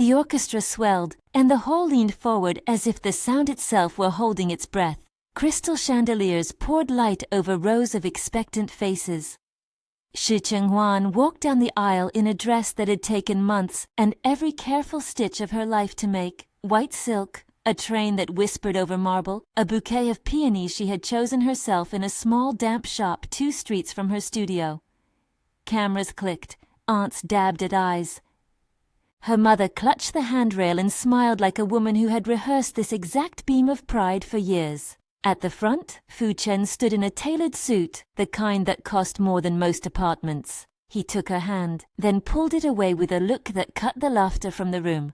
The orchestra swelled, and the hall leaned forward as if the sound itself were holding its breath. Crystal chandeliers poured light over rows of expectant faces. Shi Chenghuan walked down the aisle in a dress that had taken months and every careful stitch of her life to make. White silk, a train that whispered over marble, a bouquet of peonies she had chosen herself in a small damp shop 2 streets from her studio. Cameras clicked, aunts dabbed at eyes. Her mother clutched the handrail and smiled like a woman who had rehearsed this exact beam of pride for years. At the front, Fu Chen stood in a tailored suit, the kind that cost more than most apartments. He took her hand, then pulled it away with a look that cut the laughter from the room.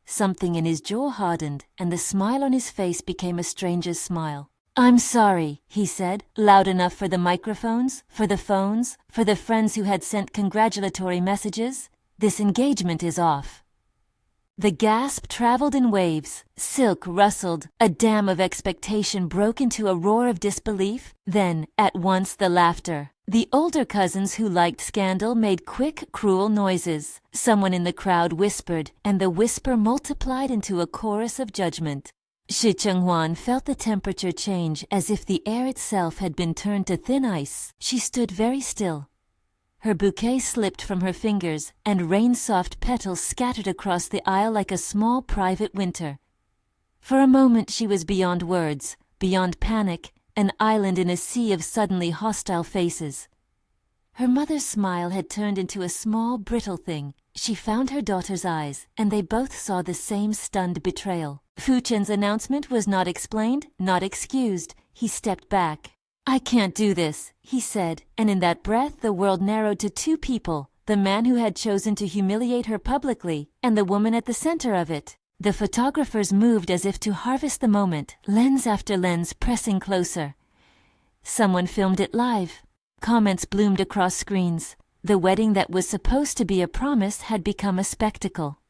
Something in his jaw hardened, and the smile on his face became a stranger's smile. "I'm sorry," he said, loud enough for the microphones, for the phones, for the friends who had sent congratulatory messages. "This engagement is off." The gasp traveled in waves. Silk rustled. A dam of expectation broke into a roar of disbelief. Then, at once, the laughter. The older cousins who liked scandal made quick, cruel noises. Someone in the crowd whispered, and the whisper multiplied into a chorus of judgment. Shi Chenghuan felt the temperature change as if the air itself had been turned to thin ice. She stood very still. Her bouquet slipped from her fingers, and rain-soft petals scattered across the aisle like a small private winter. For a moment she was beyond words, beyond panic, an island in a sea of suddenly hostile faces. Her mother's smile had turned into a small, brittle thing. She found her daughter's eyes, and they both saw the same stunned betrayal. Fu Chen's announcement was not explained, not excused. He stepped back. "I can't do this," he said, and in that breath the world narrowed to 2 people, the man who had chosen to humiliate her publicly, and the woman at the center of it. The photographers moved as if to harvest the moment, lens after lens pressing closer. Someone filmed it live. Comments bloomed across screens. The wedding that was supposed to be a promise had become a spectacle.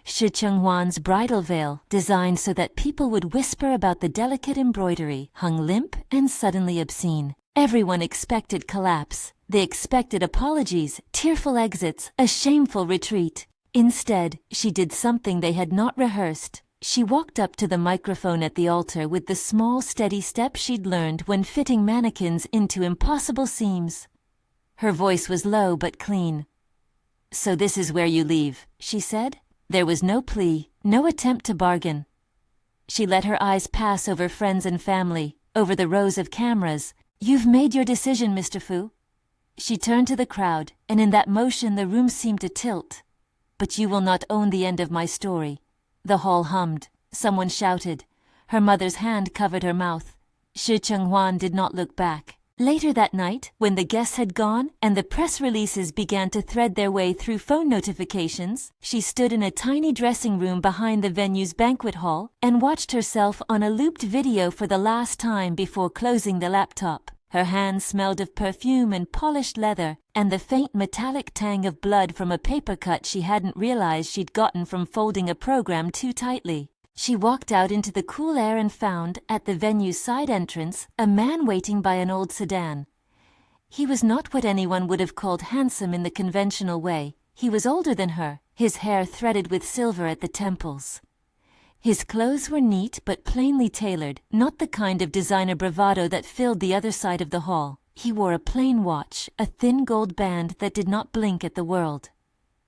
Shi Chenghuan's bridal veil, designed so that people would whisper about the delicate embroidery, hung limp and suddenly obscene. Everyone expected collapse. They expected apologies, tearful exits, a shameful retreat. Instead, she did something they had not rehearsed. She walked up to the microphone at the altar with the small, steady step she'd learned when fitting mannequins into impossible seams. Her voice was low but clean. "So this is where you leave," she said. There was no plea, no attempt to bargain. She let her eyes pass over friends and family, over the rows of cameras. "You've made your decision, Mr. Fu." She turned to the crowd, and in that motion the room seemed to tilt. "But you will not own the end of my story." The hall hummed. Someone shouted. Her mother's hand covered her mouth. Shi Chenghuan did not look back. Later that night, when the guests had gone and the press releases began to thread their way through phone notifications, she stood in a tiny dressing room behind the venue's banquet hall and watched herself on a looped video for the last time before closing the laptop. Her hands smelled of perfume and polished leather, and the faint metallic tang of blood from a paper cut she hadn't realized she'd gotten from folding a program too tightly. She walked out into the cool air and found, at the venue's side entrance, a man waiting by an old sedan. He was not what anyone would have called handsome in the conventional way. He was older than her, his hair threaded with silver at the temples. His clothes were neat but plainly tailored, not the kind of designer bravado that filled the other side of the hall. He wore a plain watch, a thin gold band that did not blink at the world.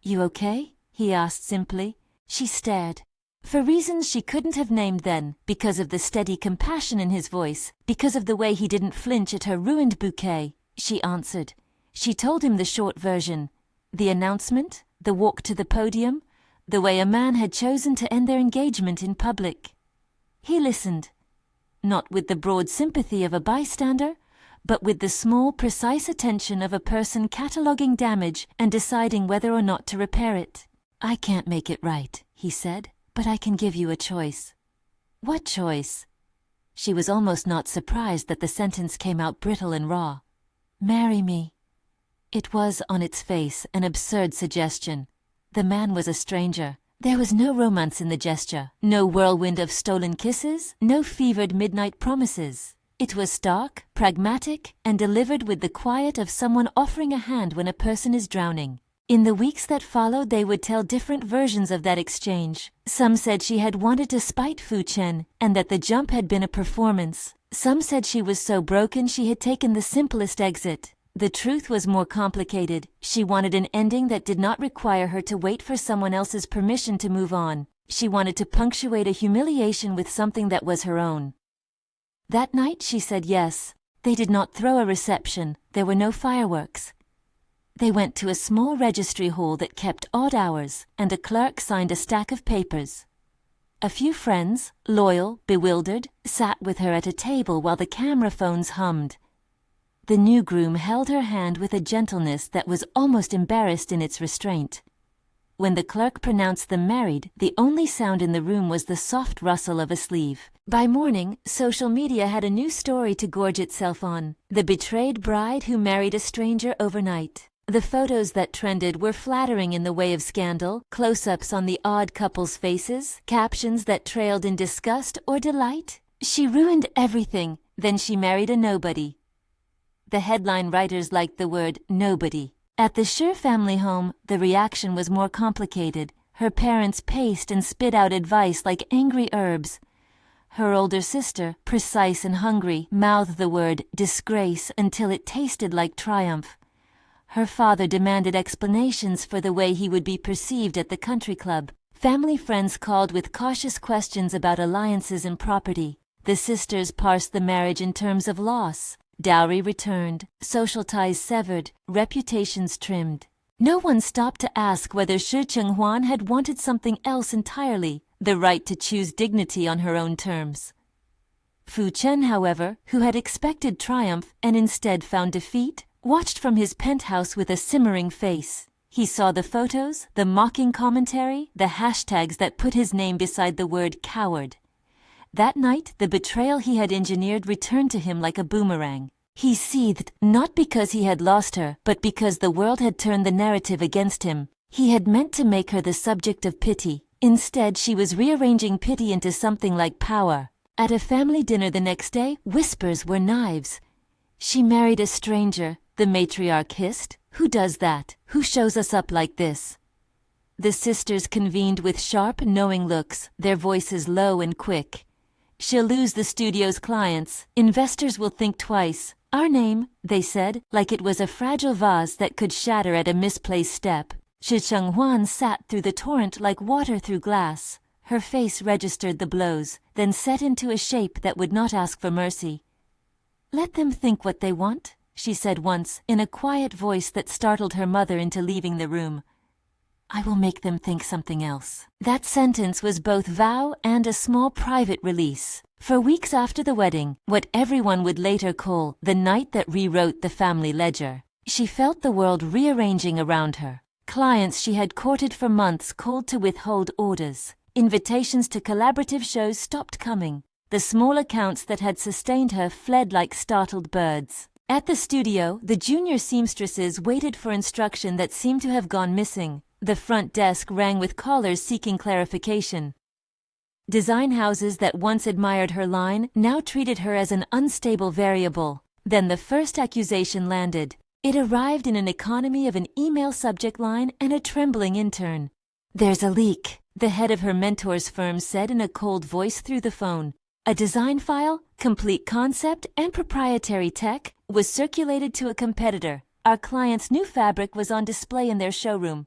"You okay?" he asked simply. She stared. For reasons she couldn't have named then, because of the steady compassion in his voice, because of the way he didn't flinch at her ruined bouquet, she answered. She told him the short version. The announcement, the walk to the podium, the way a man had chosen to end their engagement in public. He listened, not with the broad sympathy of a bystander, but with the small, precise attention of a person cataloguing damage and deciding whether or not to repair it. "I can't make it right," he said. "But I can give you a choice." "What choice?" She was almost not surprised that the sentence came out brittle and raw. "Marry me." It was, on its face, an absurd suggestion. The man was a stranger. There was no romance in the gesture, no whirlwind of stolen kisses, no fevered midnight promises. It was stark, pragmatic, and delivered with the quiet of someone offering a hand when a person is drowning. In the weeks that followed, they would tell different versions of that exchange. Some said she had wanted to spite Fu Chen, and that the jump had been a performance. Some said she was so broken she had taken the simplest exit. The truth was more complicated. She wanted an ending that did not require her to wait for someone else's permission to move on. She wanted to punctuate a humiliation with something that was her own. That night she said yes. They did not throw a reception. There were no fireworks. They went to a small registry hall that kept odd hours, and a clerk signed a stack of papers. A few friends, loyal, bewildered, sat with her at a table while the camera phones hummed. The new groom held her hand with a gentleness that was almost embarrassed in its restraint. When the clerk pronounced them married, the only sound in the room was the soft rustle of a sleeve. By morning, social media had a new story to gorge itself on: the betrayed bride who married a stranger overnight. The photos that trended were flattering in the way of scandal, close-ups on the odd couple's faces, captions that trailed in disgust or delight. She ruined everything, then she married a nobody. The headline writers liked the word nobody. At the Shi family home, the reaction was more complicated. Her parents paced and spit out advice like angry herbs. Her older sister, precise and hungry, mouthed the word disgrace until it tasted like triumph. Her father demanded explanations for the way he would be perceived at the country club. Family friends called with cautious questions about alliances and property. The sisters parsed the marriage in terms of loss. Dowry returned, social ties severed, reputations trimmed. No one stopped to ask whether Shi Chenghuan had wanted something else entirely, the right to choose dignity on her own terms. Fu Chen, however, who had expected triumph and instead found defeat, watched from his penthouse with a simmering face. He saw the photos, the mocking commentary, the hashtags that put his name beside the word coward. That night, the betrayal he had engineered returned to him like a boomerang. He seethed, not because he had lost her, but because the world had turned the narrative against him. He had meant to make her the subject of pity. Instead, she was rearranging pity into something like power. At a family dinner the next day, whispers were knives. She married a stranger, the matriarch hissed. Who does that? Who shows us up like this? The sisters convened with sharp, knowing looks, their voices low and quick. She'll lose the studio's clients. Investors will think twice. Our name, they said, like it was a fragile vase that could shatter at a misplaced step. Shi Chenghuan sat through the torrent like water through glass. Her face registered the blows, then set into a shape that would not ask for mercy. "Let them think what they want," she said once, in a quiet voice that startled her mother into leaving the room. "I will make them think something else." That sentence was both vow and a small private release. For weeks after the wedding, what everyone would later call the night that rewrote the family ledger, she felt the world rearranging around her. Clients she had courted for months called to withhold orders. Invitations to collaborative shows stopped coming. The small accounts that had sustained her fled like startled birds. At the studio, the junior seamstresses waited for instruction that seemed to have gone missing. The front desk rang with callers seeking clarification. Design houses that once admired her line now treated her as an unstable variable. Then the first accusation landed. It arrived in an economy of an email subject line and a trembling intern. "There's a leak," the head of her mentor's firm said in a cold voice through the phone. A design file, complete concept, and proprietary tech was circulated to a competitor. Our client's new fabric was on display in their showroom.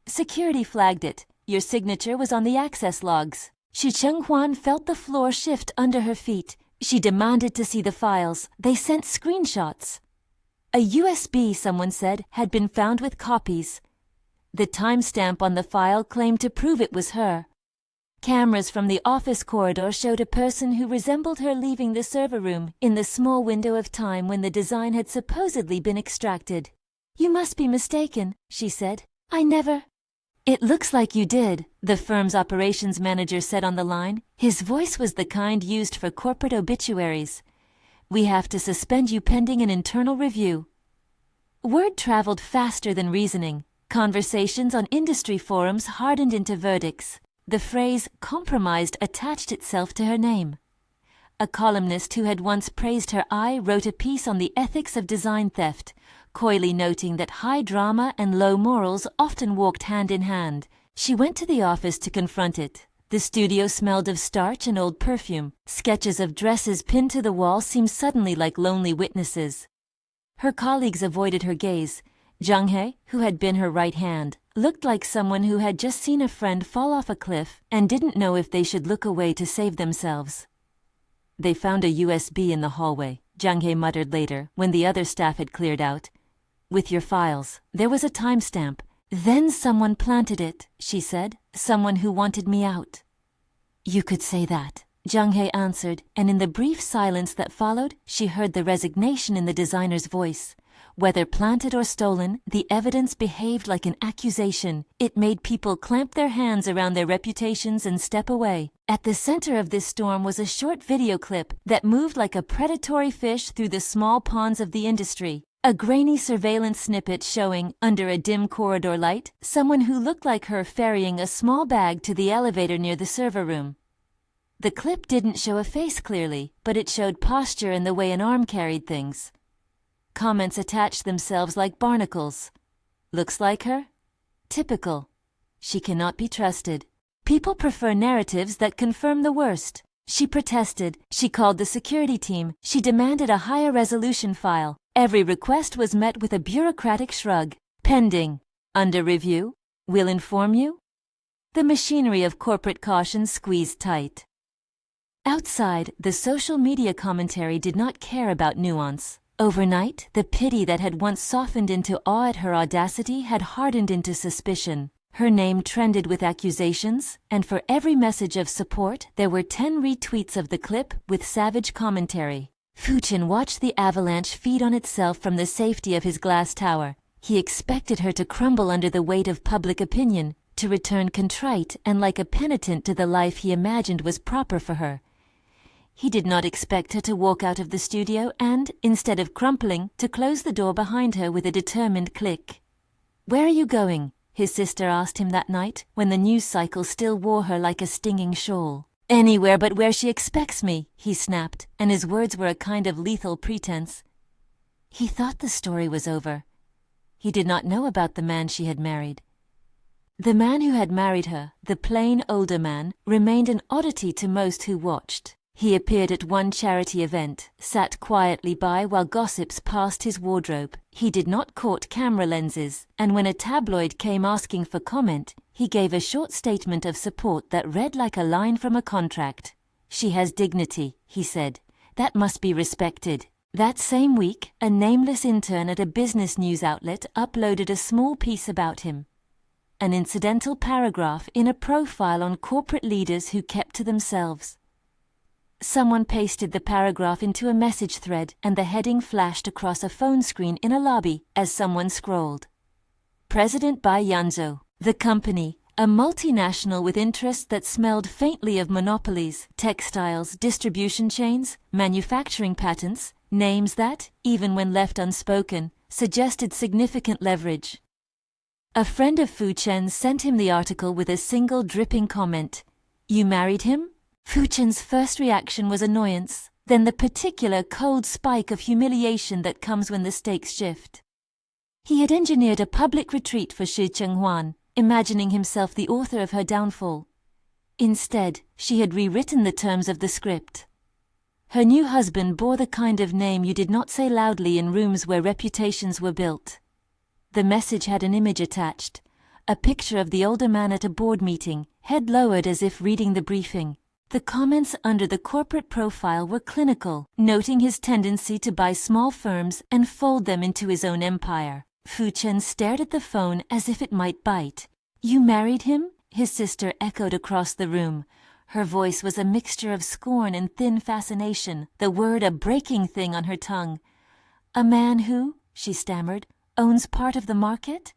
Security flagged it. Your signature was on the access logs. Shi Chenghuan felt the floor shift under her feet. She demanded to see the files. They sent screenshots. A USB, someone said, had been found with copies. The timestamp on the file claimed to prove it was her. Cameras from the office corridor showed a person who resembled her leaving the server room in the small window of time when the design had supposedly been extracted. "You must be mistaken," she said. "I never—" "It looks like you did," the firm's operations manager said on the line. His voice was the kind used for corporate obituaries. "We have to suspend you pending an internal review." Word traveled faster than reasoning. Conversations on industry forums hardened into verdicts. The phrase "compromised" attached itself to her name. A columnist who had once praised her eye wrote a piece on the ethics of design theft, coyly noting that high drama and low morals often walked hand in hand. She went to the office to confront it. The studio smelled of starch and old perfume. Sketches of dresses pinned to the wall seemed suddenly like lonely witnesses. Her colleagues avoided her gaze. Zhang He, who had been her right hand, looked like someone who had just seen a friend fall off a cliff and didn't know if they should look away to save themselves. They found a USB in the hallway, Zhang He muttered later, when the other staff had cleared out. With your files. There was a timestamp. Then someone planted it, she said, someone who wanted me out. You could say that, Zhang He answered, and in the brief silence that followed, she heard the resignation in the designer's voice. Whether planted or stolen, the evidence behaved like an accusation. It made people clamp their hands around their reputations and step away. At the center of this storm was a short video clip that moved like a predatory fish through the small ponds of the industry. A grainy surveillance snippet showing, under a dim corridor light, someone who looked like her ferrying a small bag to the elevator near the server room. The clip didn't show a face clearly, but it showed posture and the way an arm carried things. Comments attached themselves like barnacles. Looks like her? Typical. She cannot be trusted. People prefer narratives that confirm the worst. She protested. She called the security team. She demanded a higher resolution file. Every request was met with a bureaucratic shrug. Pending. Under review. We'll inform you. The machinery of corporate caution squeezed tight. Outside, the social media commentary did not care about nuance. Overnight, the pity that had once softened into awe at her audacity had hardened into suspicion. Her name trended with accusations, and for every message of support, there were 10 retweets of the clip with savage commentary. Fu Chen watched the avalanche feed on itself from the safety of his glass tower. He expected her to crumble under the weight of public opinion, to return contrite and like a penitent to the life he imagined was proper for her. He did not expect her to walk out of the studio and, instead of crumpling, to close the door behind her with a determined click. "Where are you going?" his sister asked him that night, when the news cycle still wore her like a stinging shawl. "Anywhere but where she expects me," he snapped, and his words were a kind of lethal pretense. He thought the story was over. He did not know about the man she had married. The man who had married her, the plain older man, remained an oddity to most who watched. He appeared at one charity event, sat quietly by while gossips passed his wardrobe. He did not court camera lenses, and when a tabloid came asking for comment, he gave a short statement of support that read like a line from a contract. "She has dignity," he said. "That must be respected." That same week, a nameless intern at a business news outlet uploaded a small piece about him. An incidental paragraph in a profile on corporate leaders who kept to themselves. Someone pasted the paragraph into a message thread, and the heading flashed across a phone screen in a lobby as someone scrolled. President by Yanzhou. The company, a multinational with interests that smelled faintly of monopolies, textiles, distribution chains, manufacturing patents, names that, even when left unspoken, suggested significant leverage. A friend of Fu Chen sent him the article with a single dripping comment. "You married him?" Fu Chen's first reaction was annoyance, then the particular cold spike of humiliation that comes when the stakes shift. He had engineered a public retreat for Shi Chenghuan, imagining himself the author of her downfall. Instead, she had rewritten the terms of the script. Her new husband bore the kind of name you did not say loudly in rooms where reputations were built. The message had an image attached, a picture of the older man at a board meeting, head lowered as if reading the briefing. The comments under the corporate profile were clinical, noting his tendency to buy small firms and fold them into his own empire. Fu Chen stared at the phone as if it might bite. "You married him?" his sister echoed across the room. Her voice was a mixture of scorn and thin fascination, the word a breaking thing on her tongue. "A man who," she stammered, "owns part of the market?"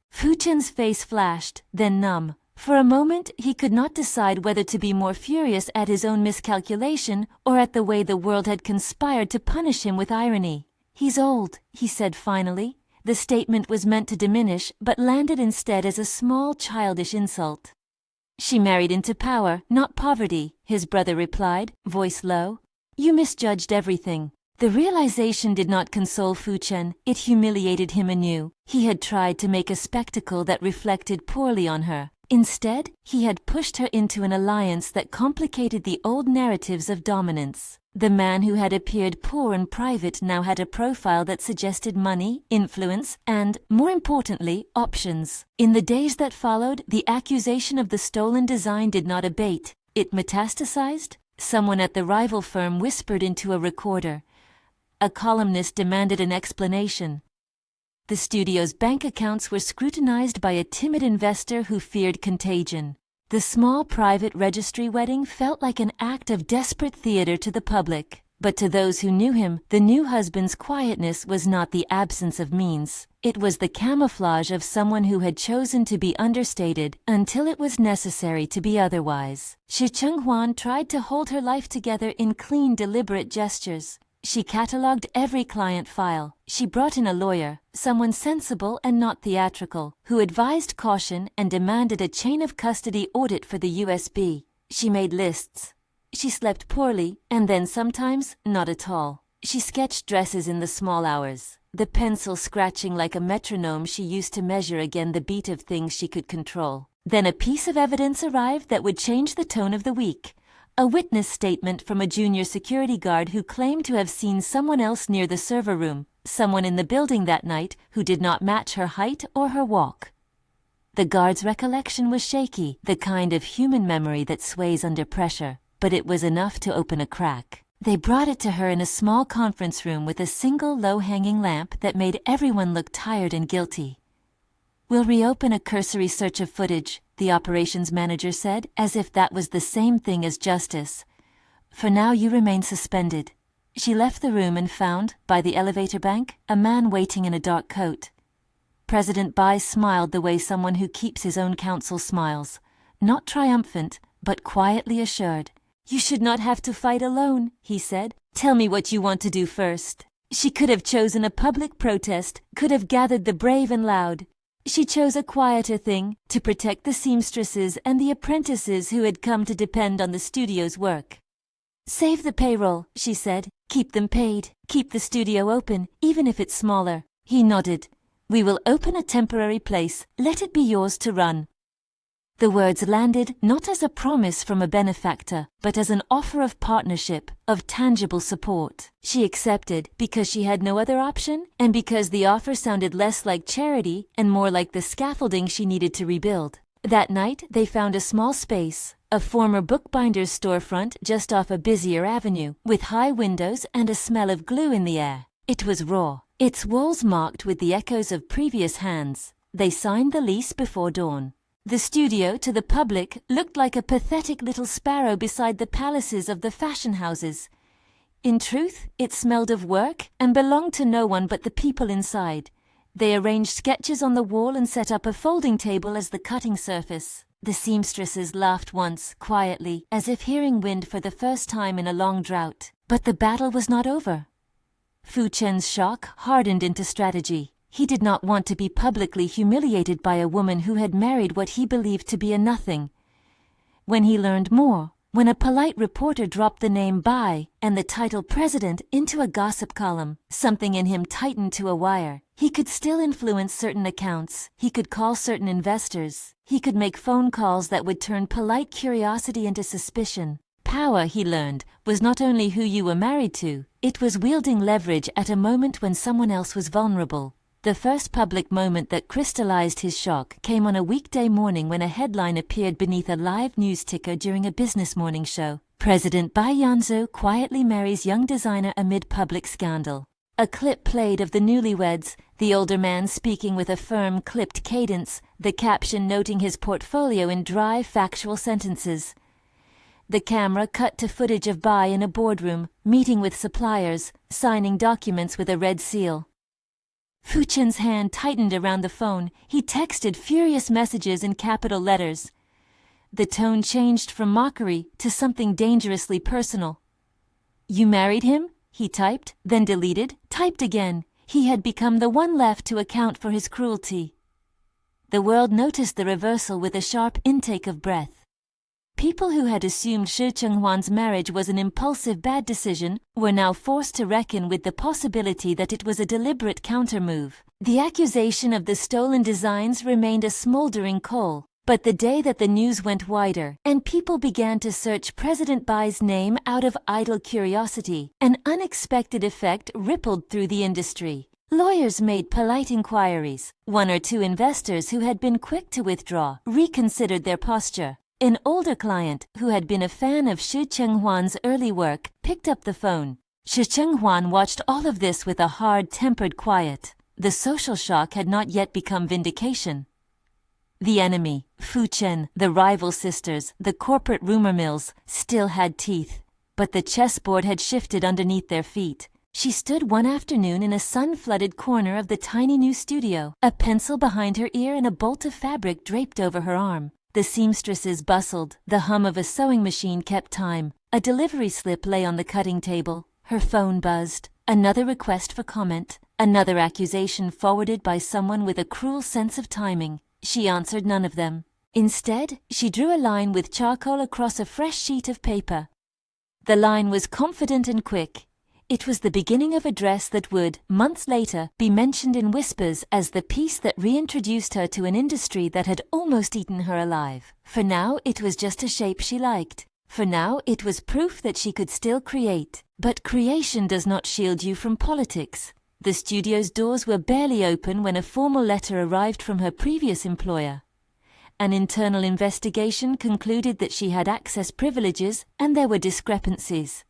Fu Chen's face flashed, then numb. For a moment, he could not decide whether to be more furious at his own miscalculation or at the way the world had conspired to punish him with irony. "He's old," he said finally. The statement was meant to diminish, but landed instead as a small, childish insult. "She married into power, not poverty," his brother replied, voice low. "You misjudged everything. The realization did not console Fu Chen, it humiliated him anew. He had tried to make a spectacle that reflected poorly on her. Instead, he had pushed her into an alliance that complicated the old narratives of dominance. The man who had appeared poor and private now had a profile that suggested money, influence, and, more importantly, options. In the days that followed, the accusation of the stolen design did not abate. It metastasized. Someone at the rival firm whispered into a recorder. A columnist demanded an explanation. The studio's bank accounts were scrutinized by a timid investor who feared contagion. The small private registry wedding felt like an act of desperate theater to the public. But to those who knew him, the new husband's quietness was not the absence of means. It was the camouflage of someone who had chosen to be understated until it was necessary to be otherwise. Shi Chenghuan tried to hold her life together in clean, deliberate gestures. She catalogued every client file. She brought in a lawyer, someone sensible and not theatrical, who advised caution and demanded a chain of custody audit for the USB. She made lists. She slept poorly, and then sometimes not at all. She sketched dresses in the small hours, the pencil scratching like a metronome she used to measure again the beat of things she could control. Then a piece of evidence arrived that would change the tone of the week. A witness statement from a junior security guard who claimed to have seen someone else near the server room, someone in the building that night who did not match her height or her walk. The guard's recollection was shaky, the kind of human memory that sways under pressure, but it was enough to open a crack. They brought it to her in a small conference room with a single low-hanging lamp that made everyone look tired and guilty. "We'll reopen a cursory search of footage," the operations manager said, as if that was the same thing as justice. "For now you remain suspended." She left the room and found, by the elevator bank, a man waiting in a dark coat. President Bai smiled the way someone who keeps his own counsel smiles, not triumphant, but quietly assured. "You should not have to fight alone," he said. "Tell me what you want to do first." She could have chosen a public protest, could have gathered the brave and loud. She chose a quieter thing, to protect the seamstresses and the apprentices who had come to depend on the studio's work. "Save the payroll," she said. "Keep them paid. Keep the studio open, even if it's smaller." He nodded. "We will open a temporary place. Let it be yours to run." The words landed not as a promise from a benefactor, but as an offer of partnership, of tangible support. She accepted because she had no other option, and because the offer sounded less like charity and more like the scaffolding she needed to rebuild. That night, they found a small space, a former bookbinder's storefront just off a busier avenue, with high windows and a smell of glue in the air. It was raw, its walls marked with the echoes of previous hands. They signed the lease before dawn. The studio, to the public, looked like a pathetic little sparrow beside the palaces of the fashion houses. In truth, it smelled of work and belonged to no one but the people inside. They arranged sketches on the wall and set up a folding table as the cutting surface. The seamstresses laughed once, quietly, as if hearing wind for the first time in a long drought. But the battle was not over. Fu Chen's shock hardened into strategy. He did not want to be publicly humiliated by a woman who had married what he believed to be a nothing. When he learned more, when a polite reporter dropped the name Bai and the title President into a gossip column, something in him tightened to a wire. He could still influence certain accounts. He could call certain investors. He could make phone calls that would turn polite curiosity into suspicion. Power, he learned, was not only who you were married to, it was wielding leverage at a moment when someone else was vulnerable. The first public moment that crystallized his shock came on a weekday morning when a headline appeared beneath a live news ticker during a business morning show. President Bai Yanzhou quietly marries young designer amid public scandal. A clip played of the newlyweds, the older man speaking with a firm, clipped cadence, the caption noting his portfolio in dry, factual sentences. The camera cut to footage of Bai in a boardroom, meeting with suppliers, signing documents with a red seal. Fu Chen's hand tightened around the phone. He texted furious messages in capital letters. The tone changed from mockery to something dangerously personal. "You married him?" he typed, then deleted, typed again. He had become the one left to account for his cruelty. The world noticed the reversal with a sharp intake of breath. People who had assumed Shi Chenghuan's marriage was an impulsive bad decision were now forced to reckon with the possibility that it was a deliberate countermove. The accusation of the stolen designs remained a smoldering coal. But the day that the news went wider, and people began to search President Bai's name out of idle curiosity, an unexpected effect rippled through the industry. Lawyers made polite inquiries. One or two investors who had been quick to withdraw reconsidered their posture. An older client, who had been a fan of Shi Chenghuan's early work, picked up the phone. Shi Chenghuan watched all of this with a hard-tempered quiet. The social shock had not yet become vindication. The enemy, Fu Chen, the rival sisters, the corporate rumor mills, still had teeth. But the chessboard had shifted underneath their feet. She stood one afternoon in a sun-flooded corner of the tiny new studio, a pencil behind her ear and a bolt of fabric draped over her arm. The seamstresses bustled. The hum of a sewing machine kept time. A delivery slip lay on the cutting table. Her phone buzzed. Another request for comment. Another accusation forwarded by someone with a cruel sense of timing. She answered none of them. Instead, she drew a line with charcoal across a fresh sheet of paper. The line was confident and quick. It was the beginning of a dress that would, months later, be mentioned in whispers as the piece that reintroduced her to an industry that had almost eaten her alive. For now, it was just a shape she liked. For now, it was proof that she could still create. But creation does not shield you from politics. The studio's doors were barely open when a formal letter arrived from her previous employer. An internal investigation concluded that she had access privileges and there were discrepancies.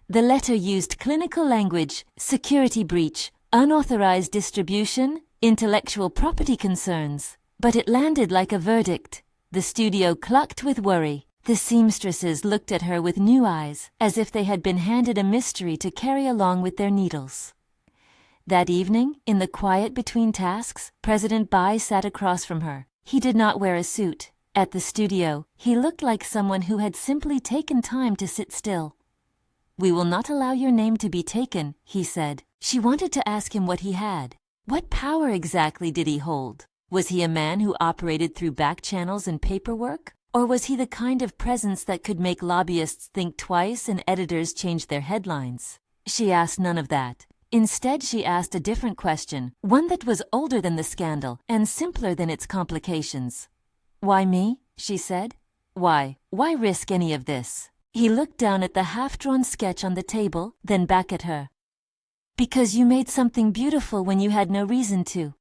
The letter used clinical language, security breach, unauthorized distribution, intellectual property concerns. But it landed like a verdict. The studio clucked with worry. The seamstresses looked at her with new eyes, as if they had been handed a mystery to carry along with their needles. That evening, in the quiet between tasks, President Bai sat across from her. He did not wear a suit. At the studio, he looked like someone who had simply taken time to sit still. "We will not allow your name to be taken," he said. She wanted to ask him what he had. What power exactly did he hold? Was he a man who operated through back channels and paperwork? Or was he the kind of presence that could make lobbyists think twice and editors change their headlines? She asked none of that. Instead, she asked a different question, one that was older than the scandal and simpler than its complications. "Why me?" she said. Why risk any of this?" He looked down at the half-drawn sketch on the table, then back at her. "Because you made something beautiful when you had no reason to.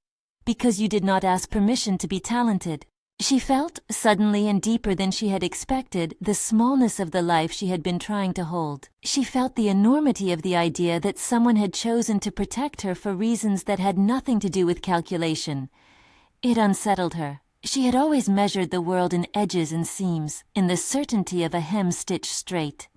Because you did not ask permission to be talented." She felt, suddenly and deeper than she had expected, the smallness of the life she had been trying to hold. She felt the enormity of the idea that someone had chosen to protect her for reasons that had nothing to do with calculation. It unsettled her. She had always measured the world in edges and seams, in the certainty of a hem stitched straight.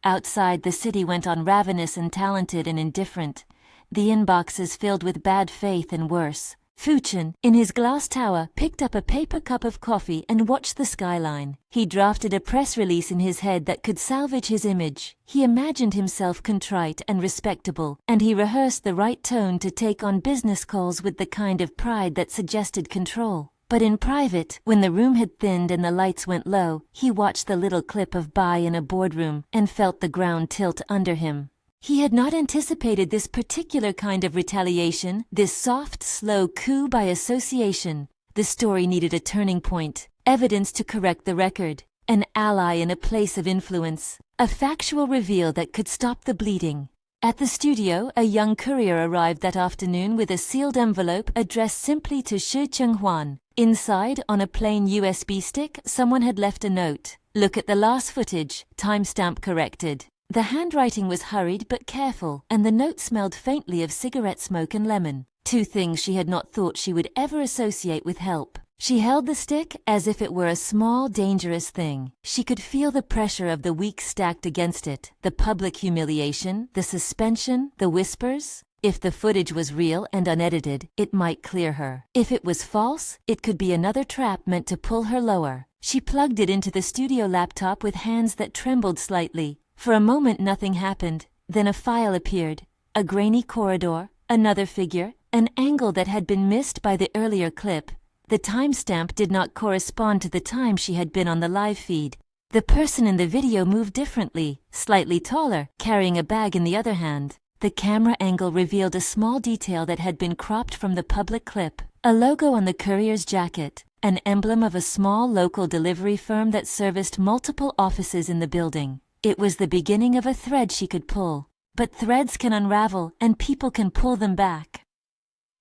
Outside, the city went on ravenous and talented and indifferent. The inboxes filled with bad faith and worse. Fu Chen, in his glass tower, picked up a paper cup of coffee and watched the skyline. He drafted a press release in his head that could salvage his image. He imagined himself contrite and respectable, and he rehearsed the right tone to take on business calls with the kind of pride that suggested control. But in private, when the room had thinned and the lights went low, he watched the little clip of Bai in a boardroom and felt the ground tilt under him. He had not anticipated this particular kind of retaliation, this soft, slow coup by association. The story needed a turning point, evidence to correct the record, an ally in a place of influence, a factual reveal that could stop the bleeding. At the studio, a young courier arrived that afternoon with a sealed envelope addressed simply to Shi Chenghuan. Inside, on a plain USB stick, someone had left a note. "Look at the last footage, timestamp corrected." The handwriting was hurried but careful, and the note smelled faintly of cigarette smoke and lemon, two things she had not thought she would ever associate with help. She held the stick as if it were a small, dangerous thing. She could feel the pressure of the weeks stacked against it, the public humiliation, the suspension, the whispers. If the footage was real and unedited, it might clear her. If it was false, it could be another trap meant to pull her lower. She plugged it into the studio laptop with hands that trembled slightly. For a moment nothing happened, then a file appeared. A grainy corridor, another figure, an angle that had been missed by the earlier clip. The timestamp did not correspond to the time she had been on the live feed. The person in the video moved differently, slightly taller, carrying a bag in the other hand. The camera angle revealed a small detail that had been cropped from the public clip, a logo on the courier's jacket, an emblem of a small local delivery firm that serviced multiple offices in the building. It was the beginning of a thread she could pull. But threads can unravel, and people can pull them back.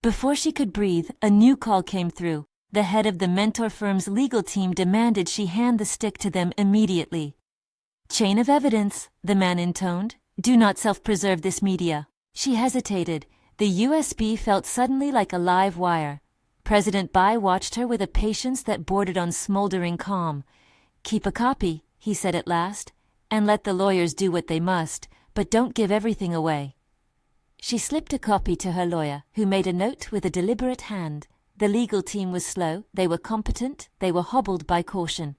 Before she could breathe, a new call came through. The head of the mentor firm's legal team demanded she hand the stick to them immediately. "Chain of evidence," the man intoned. "Do not self-preserve this media." She hesitated. The USB felt suddenly like a live wire. President Bai watched her with a patience that bordered on smoldering calm. "Keep a copy," he said at last, "and let the lawyers do what they must, but don't give everything away." She slipped a copy to her lawyer, who made a note with a deliberate hand. The legal team was slow, they were competent, they were hobbled by caution.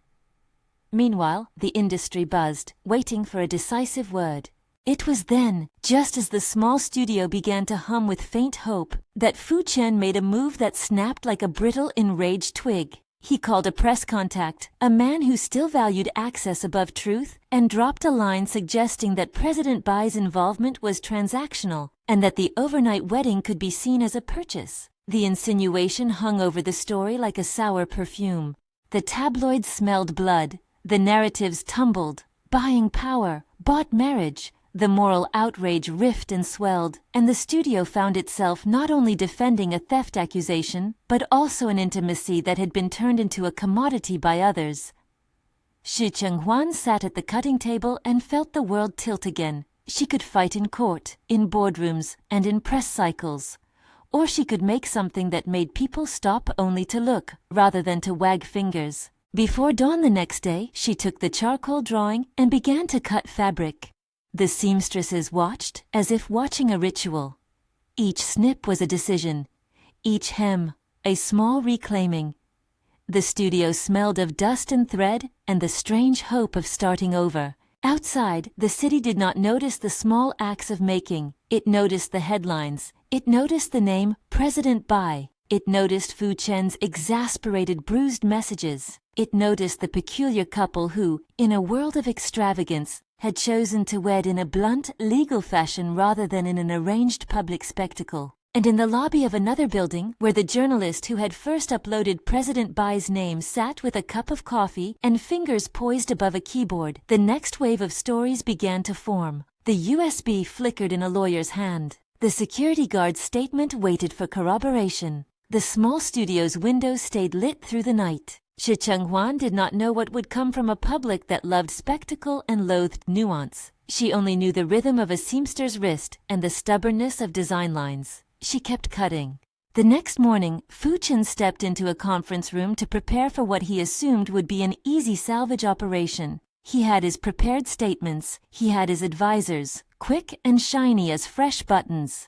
Meanwhile, the industry buzzed, waiting for a decisive word. It was then, just as the small studio began to hum with faint hope, that Fu Chen made a move that snapped like a brittle, enraged twig. He called a press contact, a man who still valued access above truth, and dropped a line suggesting that President Bai's involvement was transactional, and that the overnight wedding could be seen as a purchase. The insinuation hung over the story like a sour perfume. The tabloids smelled blood, the narratives tumbled, buying power, bought marriage. The moral outrage riffed and swelled, and the studio found itself not only defending a theft accusation, but also an intimacy that had been turned into a commodity by others. Shi Chenghuan sat at the cutting table and felt the world tilt again. She could fight in court, in boardrooms, and in press cycles. Or she could make something that made people stop only to look, rather than to wag fingers. Before dawn the next day, she took the charcoal drawing and began to cut fabric. The seamstresses watched, as if watching a ritual. Each snip was a decision, each hem a small reclaiming. The studio smelled of dust and thread and the strange hope of starting over. Outside, the city did not notice the small acts of making. It noticed the headlines. It noticed the name President Bai. It noticed Fu Chen's exasperated, bruised messages. It noticed the peculiar couple who, in a world of extravagance, had chosen to wed in a blunt, legal fashion rather than in an arranged public spectacle. And in the lobby of another building, where the journalist who had first uploaded President Bai's name sat with a cup of coffee and fingers poised above a keyboard, the next wave of stories began to form. The USB flickered in a lawyer's hand. The security guard's statement waited for corroboration. The small studio's windows stayed lit through the night. Shi Chenghuan did not know what would come from a public that loved spectacle and loathed nuance. She only knew the rhythm of a seamster's wrist and the stubbornness of design lines. She kept cutting. The next morning, Fu Chen stepped into a conference room to prepare for what he assumed would be an easy salvage operation. He had his prepared statements. He had his advisors, quick and shiny as fresh buttons.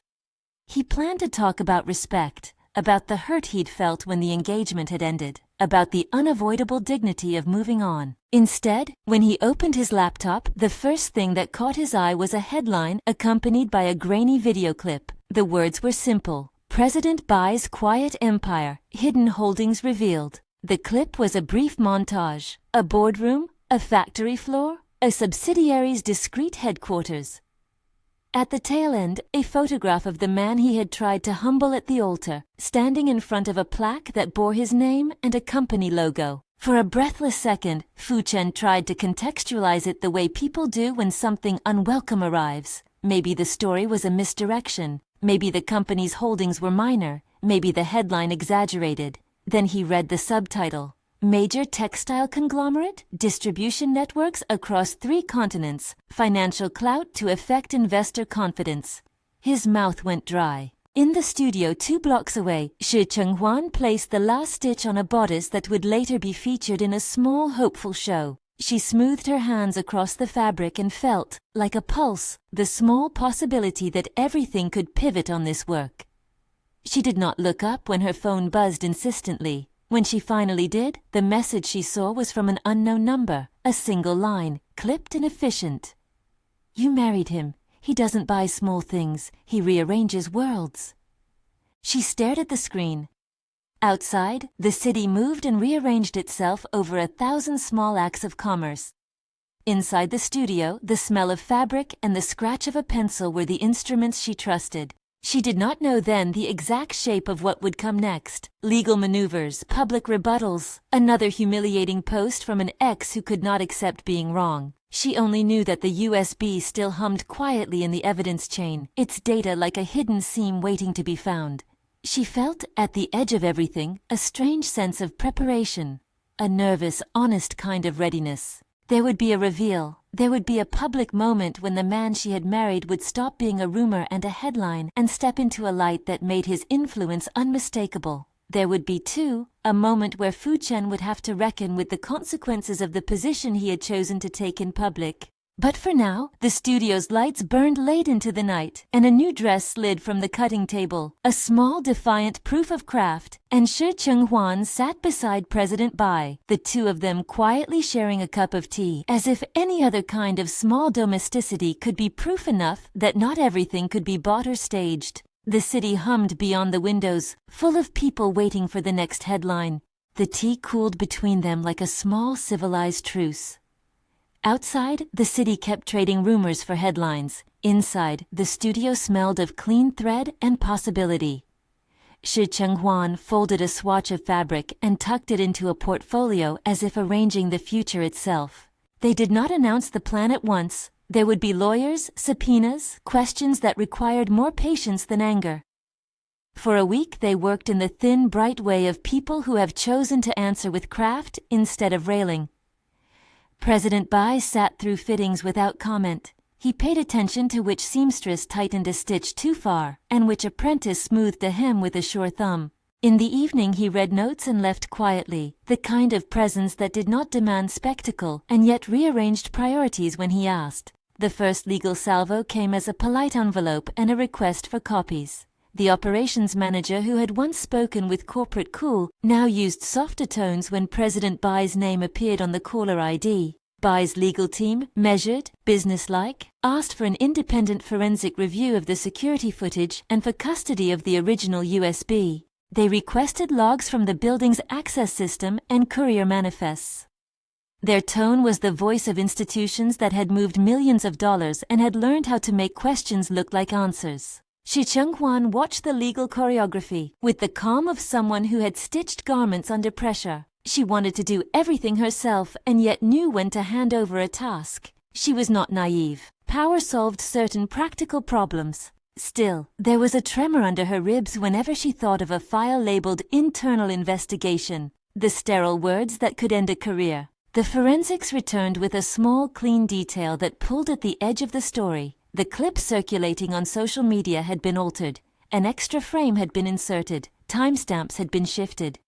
He planned to talk about respect, about the hurt he'd felt when the engagement had ended, about the unavoidable dignity of moving on. Instead, when he opened his laptop, the first thing that caught his eye was a headline accompanied by a grainy video clip. The words were simple: President Bai's quiet empire, hidden holdings revealed. The clip was a brief montage: a boardroom, a factory floor, a subsidiary's discreet headquarters. At the tail end, a photograph of the man he had tried to humble at the altar, standing in front of a plaque that bore his name and a company logo. For a breathless second, Fu Chen tried to contextualize it the way people do when something unwelcome arrives. Maybe the story was a misdirection. Maybe the company's holdings were minor. Maybe the headline exaggerated. Then he read the subtitle: Major textile conglomerate, distribution networks across 3 continents, financial clout to affect investor confidence. His mouth went dry. In the studio 2 blocks away, Shi Chenghuan placed the last stitch on a bodice that would later be featured in a small, hopeful show. She smoothed her hands across the fabric and felt, like a pulse, the small possibility that everything could pivot on this work. She did not look up when her phone buzzed insistently. When she finally did, the message she saw was from an unknown number, a single line, clipped and efficient. You married him. He doesn't buy small things. He rearranges worlds. She stared at the screen. Outside, the city moved and rearranged itself over 1,000 small acts of commerce. Inside the studio, the smell of fabric and the scratch of a pencil were the instruments she trusted. She did not know then the exact shape of what would come next. Legal maneuvers, public rebuttals, another humiliating post from an ex who could not accept being wrong. She only knew that the USB still hummed quietly in the evidence chain, its data like a hidden seam waiting to be found. She felt, at the edge of everything, a strange sense of preparation, a nervous, honest kind of readiness. There would be a reveal. There would be a public moment when the man she had married would stop being a rumor and a headline and step into a light that made his influence unmistakable. There would be, too, a moment where Fu Chen would have to reckon with the consequences of the position he had chosen to take in public. But for now, the studio's lights burned late into the night, and a new dress slid from the cutting table, a small, defiant proof of craft, and Shi Chenghuan sat beside President Bai, the two of them quietly sharing a cup of tea, as if any other kind of small domesticity could be proof enough that not everything could be bought or staged. The city hummed beyond the windows, full of people waiting for the next headline. The tea cooled between them like a small civilized truce. Outside, the city kept trading rumors for headlines. Inside, the studio smelled of clean thread and possibility. Shi Chenghuan folded a swatch of fabric and tucked it into a portfolio as if arranging the future itself. They did not announce the plan at once. There would be lawyers, subpoenas, questions that required more patience than anger. For a week they worked in the thin, bright way of people who have chosen to answer with craft instead of railing. President Bai sat through fittings without comment. He paid attention to which seamstress tightened a stitch too far, and which apprentice smoothed a hem with a sure thumb. In the evening he read notes and left quietly, the kind of presence that did not demand spectacle, and yet rearranged priorities when he asked. The first legal salvo came as a polite envelope and a request for copies. The operations manager who had once spoken with corporate cool now used softer tones when President Bai's name appeared on the caller ID. Bai's legal team, measured, businesslike, asked for an independent forensic review of the security footage and for custody of the original USB. They requested logs from the building's access system and courier manifests. Their tone was the voice of institutions that had moved millions of dollars and had learned how to make questions look like answers. Shi Chenghuan watched the legal choreography with the calm of someone who had stitched garments under pressure. She wanted to do everything herself and yet knew when to hand over a task. She was not naive. Power solved certain practical problems. Still, there was a tremor under her ribs whenever she thought of a file labeled internal investigation, the sterile words that could end a career. The forensics returned with a small, clean detail that pulled at the edge of the story. The clip circulating on social media had been altered. An extra frame had been inserted. Timestamps had been shifted.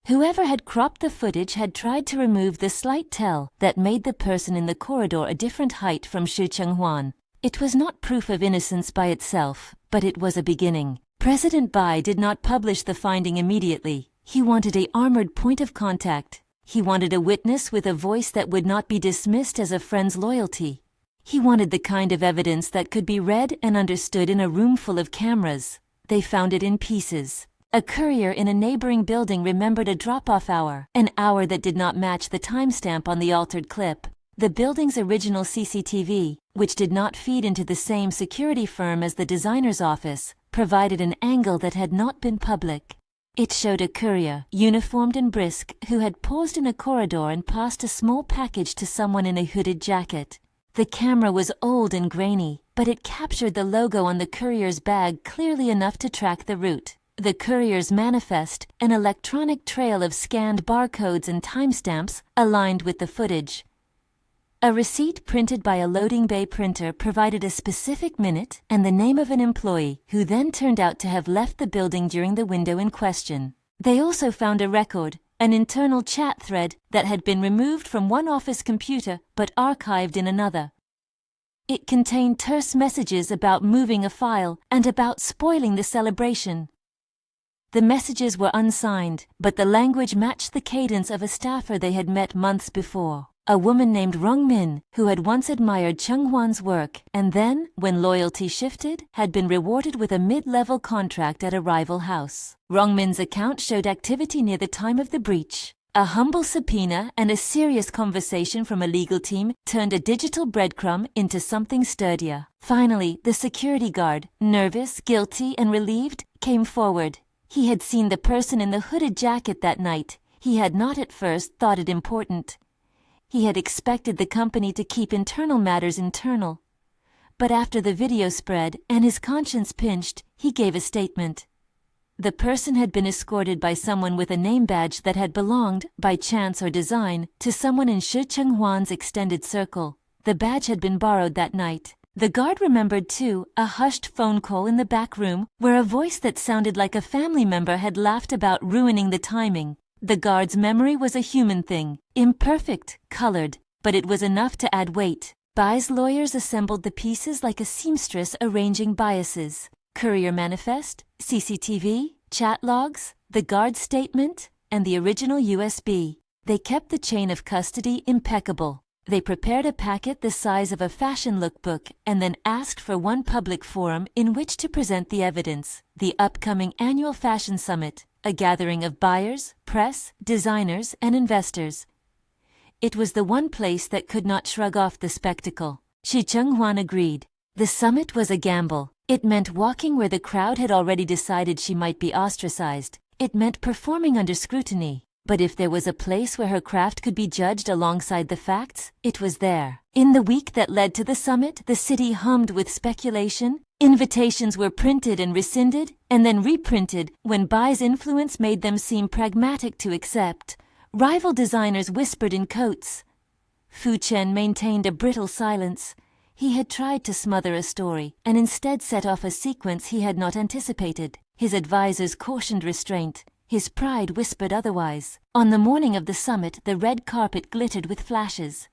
Whoever had cropped the footage had tried to remove the slight tell that made the person in the corridor a different height from Shi Chenghuan. It was not proof of innocence by itself, but it was a beginning. President Bai did not publish the finding immediately. He wanted an armored point of contact. He wanted a witness with a voice that would not be dismissed as a friend's loyalty. He wanted the kind of evidence that could be read and understood in a room full of cameras. They found it in pieces. A courier in a neighboring building remembered a drop-off hour, an hour that did not match the timestamp on the altered clip. The building's original CCTV, which did not feed into the same security firm as the designer's office, provided an angle that had not been public. It showed a courier, uniformed and brisk, who had paused in a corridor and passed a small package to someone in a hooded jacket. The camera was old and grainy, but it captured the logo on the courier's bag clearly enough to track the route. The courier's manifest, an electronic trail of scanned barcodes and timestamps, aligned with the footage. A receipt printed by a loading bay printer provided a specific minute and the name of an employee, who then turned out to have left the building during the window in question. They also found a record, an internal chat thread that had been removed from one office computer but archived in another. It contained terse messages about moving a file and about spoiling the celebration. The messages were unsigned, but the language matched the cadence of a staffer they had met months before. A woman named Rong Min, who had once admired Chenghuan's work and then, when loyalty shifted, had been rewarded with a mid-level contract at a rival house. Rong Min's account showed activity near the time of the breach. A humble subpoena and a serious conversation from a legal team turned a digital breadcrumb into something sturdier. Finally, the security guard, nervous, guilty, and relieved, came forward. He had seen the person in the hooded jacket that night. He had not at first thought it important. He had expected the company to keep internal matters internal. But after the video spread and his conscience pinched, he gave a statement. The person had been escorted by someone with a name badge that had belonged, by chance or design, to someone in Shi Chenghuan's extended circle. The badge had been borrowed that night. The guard remembered, too, a hushed phone call in the back room where a voice that sounded like a family member had laughed about ruining the timing. The guard's memory was a human thing, imperfect, colored, but it was enough to add weight. Bai's lawyers assembled the pieces like a seamstress arranging biases. Courier manifest, CCTV, chat logs, the guard's statement, and the original USB. They kept the chain of custody impeccable. They prepared a packet the size of a fashion lookbook and then asked for one public forum in which to present the evidence, the upcoming annual fashion summit, a gathering of buyers, press, designers, and investors. It was the one place that could not shrug off the spectacle. Shi Chenghuan agreed. The summit was a gamble. It meant walking where the crowd had already decided she might be ostracized. It meant performing under scrutiny. But if there was a place where her craft could be judged alongside the facts, it was there. In the week that led to the summit, the city hummed with speculation. Invitations were printed and rescinded, and then reprinted when Bai's influence made them seem pragmatic to accept. Rival designers whispered in coats. Fu Chen maintained a brittle silence. He had tried to smother a story, and instead set off a sequence he had not anticipated. His advisors cautioned restraint. His pride whispered otherwise. On the morning of the summit, the red carpet glittered with flashes.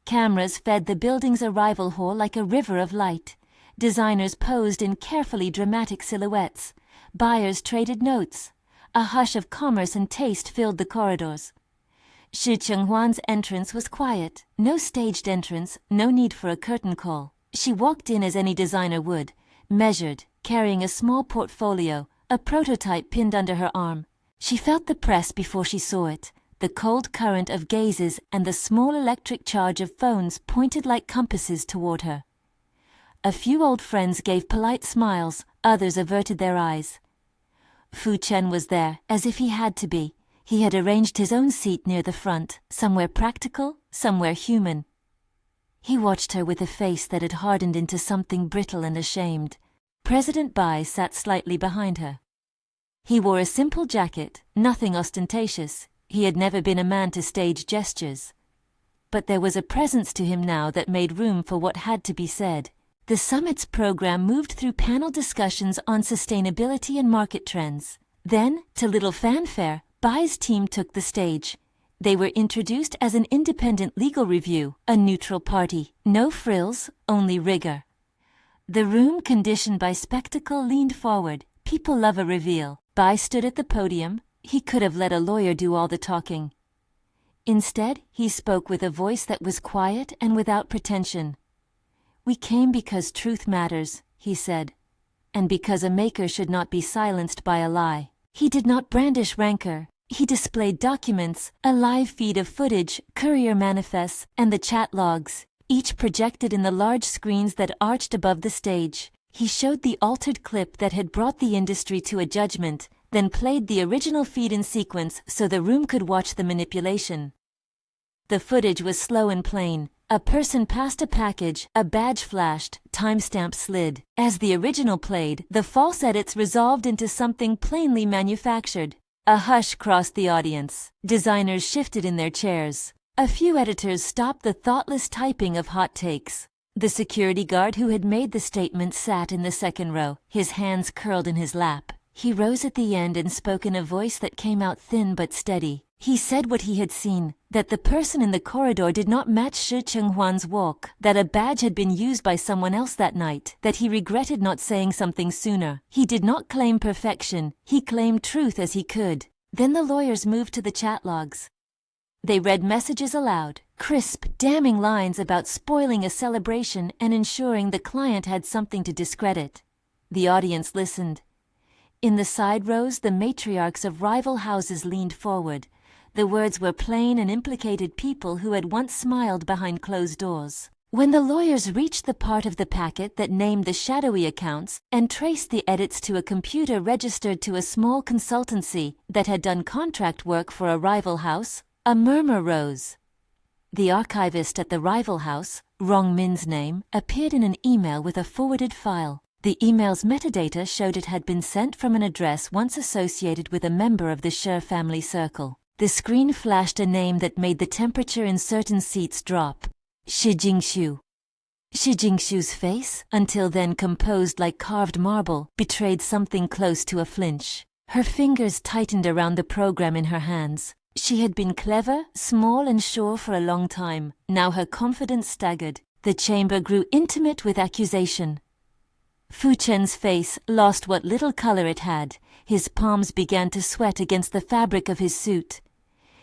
Cameras fed the building's arrival hall like a river of light. Designers posed in carefully dramatic silhouettes. Buyers traded notes. A hush of commerce and taste filled the corridors. Shi Chenghuan's entrance was quiet. No staged entrance, no need for a curtain call. She walked in as any designer would, measured, carrying a small portfolio, a prototype pinned under her arm. She felt the press before she saw it, the cold current of gazes and the small electric charge of phones pointed like compasses toward her. A few old friends gave polite smiles, others averted their eyes. Fu Chen was there, as if he had to be. He had arranged his own seat near the front, somewhere practical, somewhere human. He watched her with a face that had hardened into something brittle and ashamed. President Bai sat slightly behind her. He wore a simple jacket, nothing ostentatious. He had never been a man to stage gestures. But there was a presence to him now that made room for what had to be said. The summit's program moved through panel discussions on sustainability and market trends. Then, to little fanfare, Bai's team took the stage. They were introduced as an independent legal review, a neutral party. No frills, only rigor. The room, conditioned by spectacle, leaned forward. People love a reveal. Bai stood at the podium. He could have let a lawyer do all the talking. Instead, he spoke with a voice that was quiet and without pretension. "We came because truth matters," he said, "and because a maker should not be silenced by a lie." He did not brandish rancor. He displayed documents, a live feed of footage, courier manifests, and the chat logs, each projected in the large screens that arched above the stage. He showed the altered clip that had brought the industry to a judgment, then played the original feed in sequence so the room could watch the manipulation. The footage was slow and plain. A person passed a package, a badge flashed, timestamp slid. As the original played, the false edits resolved into something plainly manufactured. A hush crossed the audience. Designers shifted in their chairs. A few editors stopped the thoughtless typing of hot takes. The security guard who had made the statement sat in the second row, his hands curled in his lap. He rose at the end and spoke in a voice that came out thin but steady. He said what he had seen, that the person in the corridor did not match Shi Chenghuan's walk, that a badge had been used by someone else that night, that he regretted not saying something sooner. He did not claim perfection, he claimed truth as he could. Then the lawyers moved to the chat logs. They read messages aloud, crisp, damning lines about spoiling a celebration and ensuring the client had something to discredit. The audience listened. In the side rows, the matriarchs of rival houses leaned forward. The words were plain and implicated people who had once smiled behind closed doors. When the lawyers reached the part of the packet that named the shadowy accounts and traced the edits to a computer registered to a small consultancy that had done contract work for a rival house, a murmur rose. The archivist at the rival house, Rong Min's name, appeared in an email with a forwarded file. The email's metadata showed it had been sent from an address once associated with a member of the Shi family circle. The screen flashed a name that made the temperature in certain seats drop. Shi Jingxiu. Shi Jingxiu's face, until then composed like carved marble, betrayed something close to a flinch. Her fingers tightened around the program in her hands. She had been clever, small and sure for a long time. Now her confidence staggered. The chamber grew intimate with accusation. Fu Chen's face lost what little color it had. His palms began to sweat against the fabric of his suit.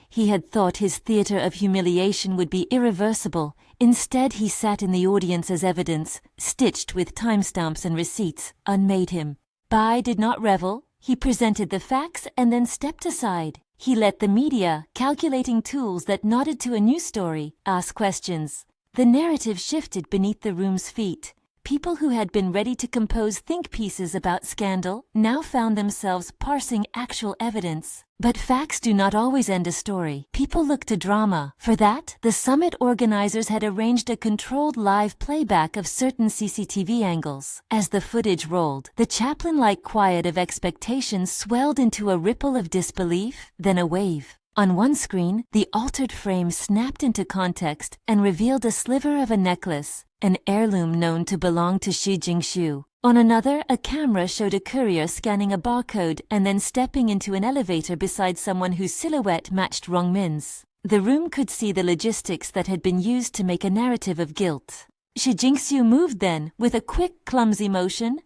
He had thought his theater of humiliation would be irreversible. Instead, he sat in the audience as evidence, stitched with timestamps and receipts, unmade him. Bai did not revel. He presented the facts and then stepped aside. He let the media, calculating tools that nodded to a news story, ask questions. The narrative shifted beneath the room's feet. People who had been ready to compose think pieces about scandal now found themselves parsing actual evidence. But facts do not always end a story. People look to drama. For that, the summit organizers had arranged a controlled live playback of certain CCTV angles. As the footage rolled, the chaplain-like quiet of expectation swelled into a ripple of disbelief, then a wave. On one screen, the altered frame snapped into context and revealed a sliver of a necklace, an heirloom known to belong to Shi Jingxiu. On another, a camera showed a courier scanning a barcode and then stepping into an elevator beside someone whose silhouette matched Rong Min's. The room could see the logistics that had been used to make a narrative of guilt. Shi Jingxiu moved then, with a quick, clumsy motion.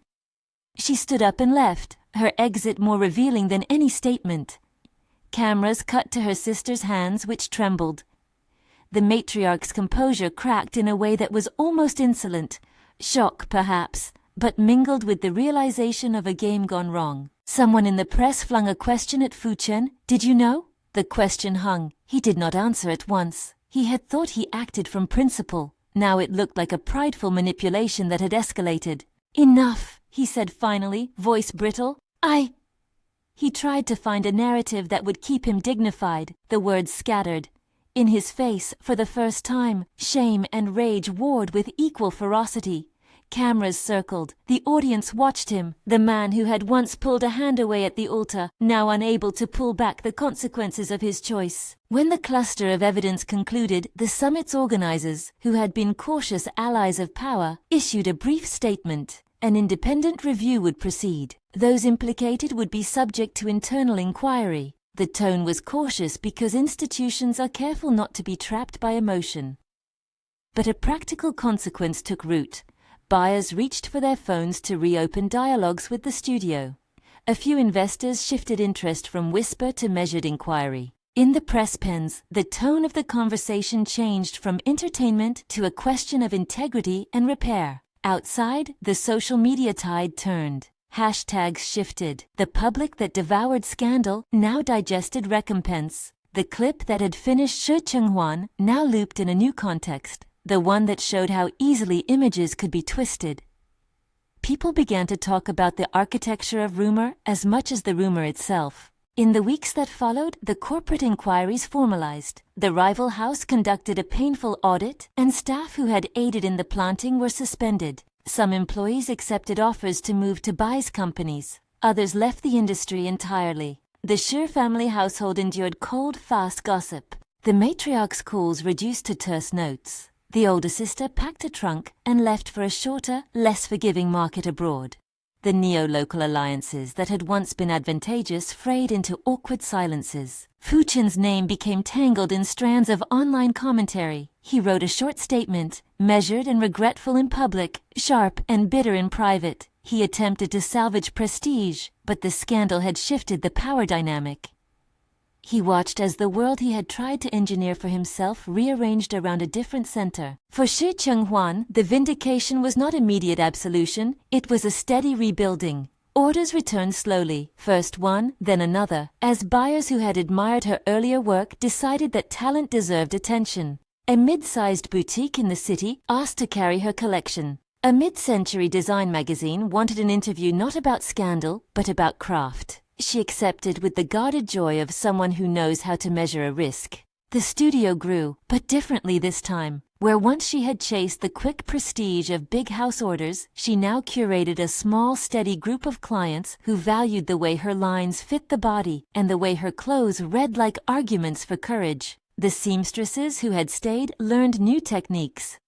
She stood up and left, her exit more revealing than any statement. Cameras cut to her sister's hands, which trembled. The matriarch's composure cracked in a way that was almost insolent. Shock, perhaps, but mingled with the realization of a game gone wrong. Someone in the press flung a question at Fu Chen. "Did you know?" The question hung. He did not answer at once. He had thought he acted from principle. Now it looked like a prideful manipulation that had escalated. "Enough," he said finally, voice brittle. He tried to find a narrative that would keep him dignified. The words scattered. In his face, for the first time, shame and rage warred with equal ferocity. Cameras circled. The audience watched him, the man who had once pulled a hand away at the altar, now unable to pull back the consequences of his choice. When the cluster of evidence concluded, the summit's organizers, who had been cautious allies of power, issued a brief statement. An independent review would proceed. Those implicated would be subject to internal inquiry. The tone was cautious because institutions are careful not to be trapped by emotion. But a practical consequence took root. Buyers reached for their phones to reopen dialogues with the studio. A few investors shifted interest from whisper to measured inquiry. In the press pens, the tone of the conversation changed from entertainment to a question of integrity and repair. Outside, the social media tide turned. Hashtags shifted. The public that devoured scandal now digested recompense. The clip that had finished Shi Chenghuan now looped in a new context, the one that showed how easily images could be twisted. People began to talk about the architecture of rumor as much as the rumor itself. In the weeks that followed, the corporate inquiries formalized. The rival house conducted a painful audit, and staff who had aided in the planting were suspended. Some employees accepted offers to move to Bai's companies. Others left the industry entirely. The Shi family household endured cold, fast gossip. The matriarch's calls reduced to terse notes. The older sister packed a trunk and left for a shorter, less forgiving market abroad. The neo-local alliances that had once been advantageous frayed into awkward silences. Fu Chen's name became tangled in strands of online commentary. He wrote a short statement, measured and regretful in public, sharp and bitter in private. He attempted to salvage prestige, but the scandal had shifted the power dynamic. He watched as the world he had tried to engineer for himself rearranged around a different center. For Shi Chenghuan, the vindication was not immediate absolution, it was a steady rebuilding. Orders returned slowly, first one, then another, as buyers who had admired her earlier work decided that talent deserved attention. A mid-sized boutique in the city asked to carry her collection. A mid-century design magazine wanted an interview not about scandal, but about craft. She accepted with the guarded joy of someone who knows how to measure a risk. The studio grew, but differently this time. Where once she had chased the quick prestige of big house orders, she now curated a small, steady group of clients who valued the way her lines fit the body and the way her clothes read like arguments for courage. The seamstresses who had stayed learned new techniques.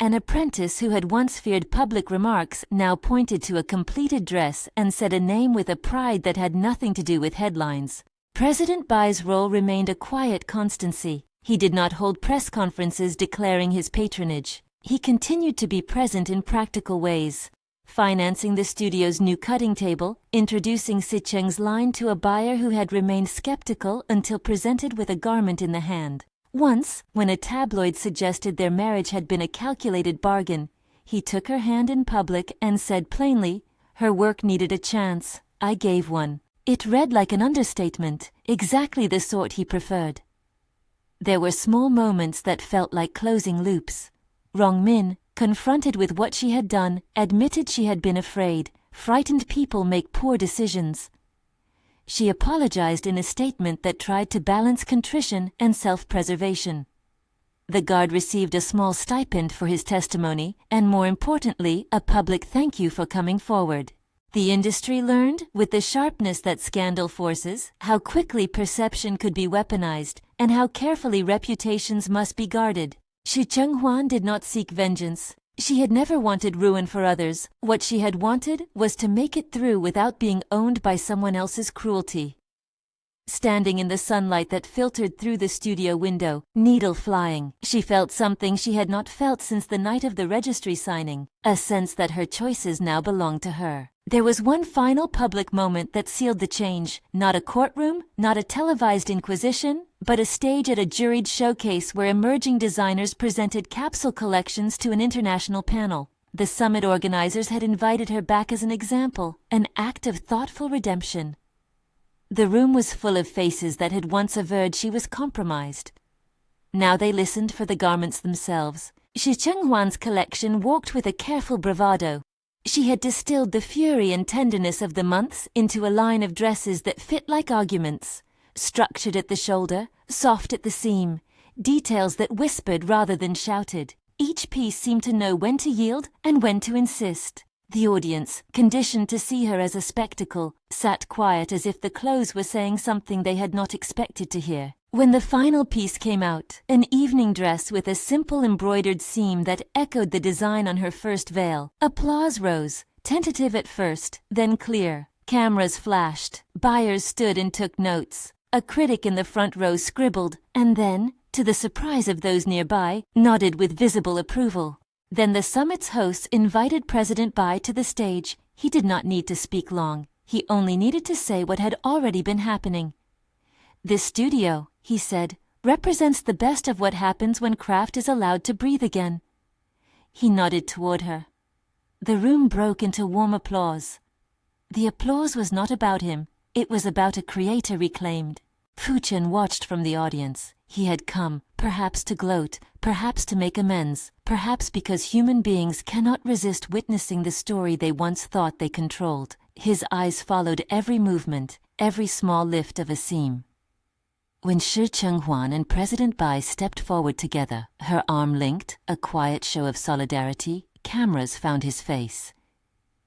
An apprentice who had once feared public remarks now pointed to a completed dress and said a name with a pride that had nothing to do with headlines. President Bai's role remained a quiet constancy. He did not hold press conferences declaring his patronage. He continued to be present in practical ways, financing the studio's new cutting table, introducing Shi Cheng's line to a buyer who had remained skeptical until presented with a garment in the hand. Once, when a tabloid suggested their marriage had been a calculated bargain, he took her hand in public and said plainly, "Her work needed a chance. I gave one." It read like an understatement, exactly the sort he preferred. There were small moments that felt like closing loops. Rong Min, confronted with what she had done, admitted she had been afraid. Frightened people make poor decisions. She apologized in a statement that tried to balance contrition and self-preservation. The guard received a small stipend for his testimony, and more importantly, a public thank you for coming forward. The industry learned, with the sharpness that scandal forces, how quickly perception could be weaponized, and how carefully reputations must be guarded. Shi Chenghuan did not seek vengeance. She had never wanted ruin for others. What she had wanted was to make it through without being owned by someone else's cruelty. Standing in the sunlight that filtered through the studio window, needle flying, she felt something she had not felt since the night of the registry signing, a sense that her choices now belonged to her. There was one final public moment that sealed the change, not a courtroom, not a televised inquisition, but a stage at a juried showcase where emerging designers presented capsule collections to an international panel. The summit organizers had invited her back as an example, an act of thoughtful redemption. The room was full of faces that had once averred she was compromised. Now they listened for the garments themselves. Shi Chenghuan's collection walked with a careful bravado. She had distilled the fury and tenderness of the months into a line of dresses that fit like arguments, structured at the shoulder, soft at the seam, details that whispered rather than shouted. Each piece seemed to know when to yield and when to insist. The audience, conditioned to see her as a spectacle, sat quiet as if the clothes were saying something they had not expected to hear. When the final piece came out, an evening dress with a simple embroidered seam that echoed the design on her first veil, applause rose, tentative at first, then clear. Cameras flashed. Buyers stood and took notes. A critic in the front row scribbled, and then, to the surprise of those nearby, nodded with visible approval. Then the summit's hosts invited President Bai to the stage. He did not need to speak long. He only needed to say what had already been happening. "This studio," he said, "represents the best of what happens when craft is allowed to breathe again." He nodded toward her. The room broke into warm applause. The applause was not about him. It was about a creator reclaimed. Fu Chen watched from the audience. He had come, perhaps to gloat, perhaps to make amends, perhaps because human beings cannot resist witnessing the story they once thought they controlled. His eyes followed every movement, every small lift of a seam. When Shi Chenghuan and President Bai stepped forward together, her arm linked, a quiet show of solidarity, cameras found his face.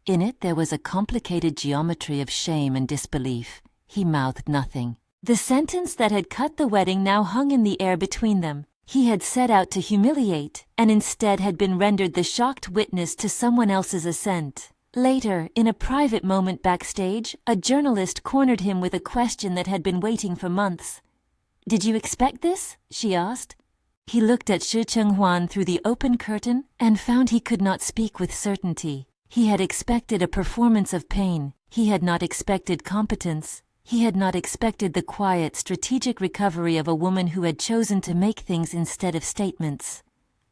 In it there was a complicated geometry of shame and disbelief. He mouthed nothing. The sentence that had cut the wedding now hung in the air between them. He had set out to humiliate, and instead had been rendered the shocked witness to someone else's ascent. Later, in a private moment backstage, a journalist cornered him with a question that had been waiting for months. "Did you expect this?" she asked. He looked at Shi Chenghuan through the open curtain and found he could not speak with certainty. He had expected a performance of pain. He had not expected competence. He had not expected the quiet, strategic recovery of a woman who had chosen to make things instead of statements.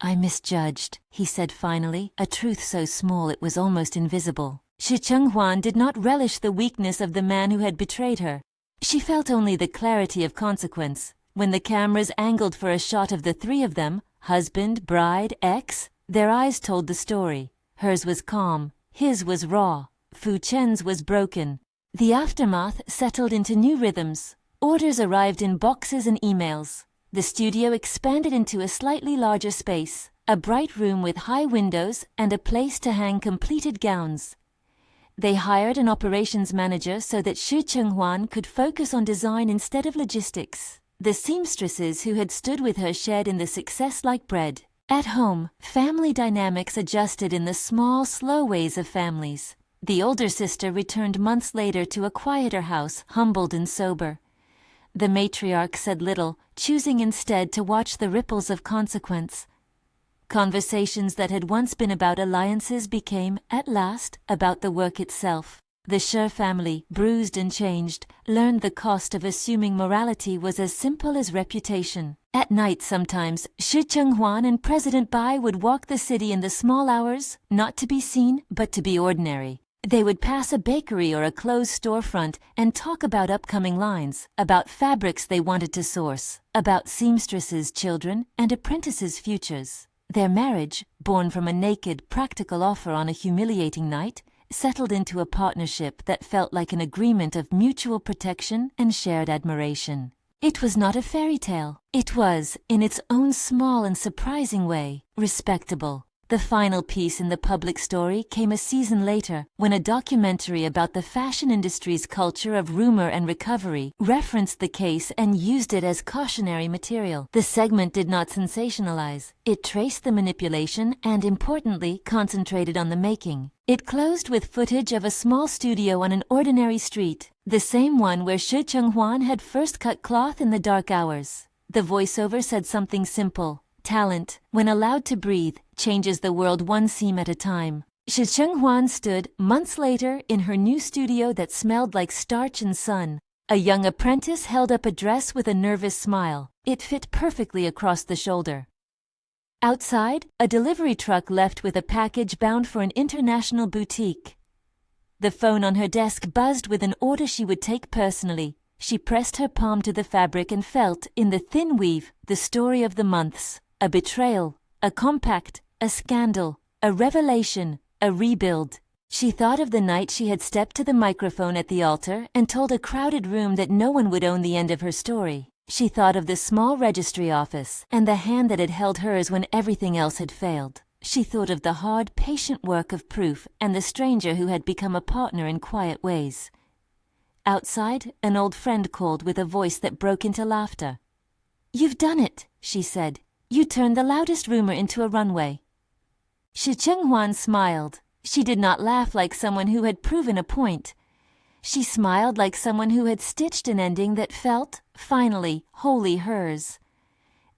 "I misjudged," he said finally, a truth so small it was almost invisible. Shi Chenghuan did not relish the weakness of the man who had betrayed her. She felt only the clarity of consequence. When the cameras angled for a shot of the three of them, husband, bride, ex, their eyes told the story. Hers was calm, his was raw, Fu Chen's was broken. The aftermath settled into new rhythms. Orders arrived in boxes and emails. The studio expanded into a slightly larger space, a bright room with high windows and a place to hang completed gowns. They hired an operations manager so that Shi Chenghuan could focus on design instead of logistics. The seamstresses who had stood with her shared in the success like bread. At home, family dynamics adjusted in the small, slow ways of families. The older sister returned months later to a quieter house, humbled and sober. The matriarch said little, choosing instead to watch the ripples of consequence. Conversations that had once been about alliances became, at last, about the work itself. The Shi family, bruised and changed, learned the cost of assuming morality was as simple as reputation. At night sometimes, Shi Chenghuan and President Bai would walk the city in the small hours, not to be seen, but to be ordinary. They would pass a bakery or a clothes storefront and talk about upcoming lines, about fabrics they wanted to source, about seamstresses' children and apprentices' futures. Their marriage, born from a naked, practical offer on a humiliating night, settled into a partnership that felt like an agreement of mutual protection and shared admiration. It was not a fairy tale. It was, in its own small and surprising way, respectable. The final piece in the public story came a season later, when a documentary about the fashion industry's culture of rumor and recovery referenced the case and used it as cautionary material. The segment did not sensationalize. It traced the manipulation and, importantly, concentrated on the making. It closed with footage of a small studio on an ordinary street, the same one where Shi Chenghuan had first cut cloth in the dark hours. The voiceover said something simple. Talent, when allowed to breathe, changes the world one seam at a time. Shi Chenghuan stood, months later, in her new studio that smelled like starch and sun. A young apprentice held up a dress with a nervous smile. It fit perfectly across the shoulder. Outside, a delivery truck left with a package bound for an international boutique. The phone on her desk buzzed with an order she would take personally. She pressed her palm to the fabric and felt, in the thin weave, the story of the months. A betrayal, a compact, a scandal, a revelation, a rebuild. She thought of the night she had stepped to the microphone at the altar and told a crowded room that no one would own the end of her story. She thought of the small registry office and the hand that had held hers when everything else had failed. She thought of the hard, patient work of proof and the stranger who had become a partner in quiet ways. Outside, an old friend called with a voice that broke into laughter. "You've done it," she said. "You turned the loudest rumor into a runway." Shi Chenghuan smiled. She did not laugh like someone who had proven a point. She smiled like someone who had stitched an ending that felt, finally, wholly hers.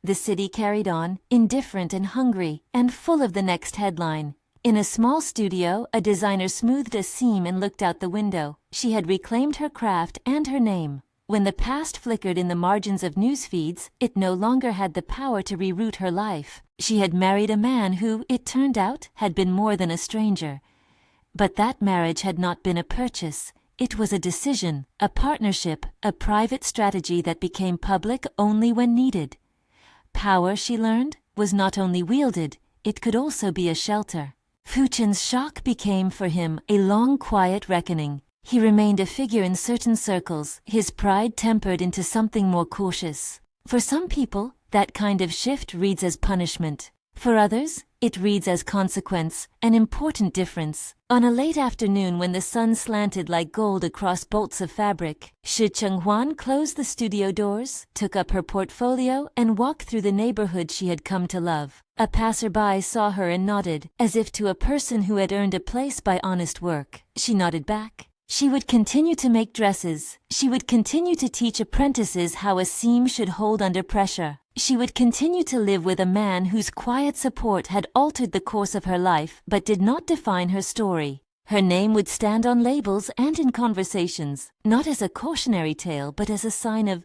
The city carried on, indifferent and hungry, and full of the next headline. In a small studio, a designer smoothed a seam and looked out the window. She had reclaimed her craft and her name. When the past flickered in the margins of news feeds, it no longer had the power to reroute her life. She had married a man who, it turned out, had been more than a stranger. But that marriage had not been a purchase. It was a decision, a partnership, a private strategy that became public only when needed. Power, she learned, was not only wielded, it could also be a shelter. Fu Chen's shock became for him a long, quiet reckoning. He remained a figure in certain circles, his pride tempered into something more cautious. For some people, that kind of shift reads as punishment. For others, it reads as consequence, an important difference. On a late afternoon when the sun slanted like gold across bolts of fabric, Shi Chenghuan closed the studio doors, took up her portfolio, and walked through the neighborhood she had come to love. A passerby saw her and nodded, as if to a person who had earned a place by honest work. She nodded back. She would continue to make dresses. She would continue to teach apprentices how a seam should hold under pressure. She would continue to live with a man whose quiet support had altered the course of her life but did not define her story. Her name would stand on labels and in conversations, not as a cautionary tale but as a sign of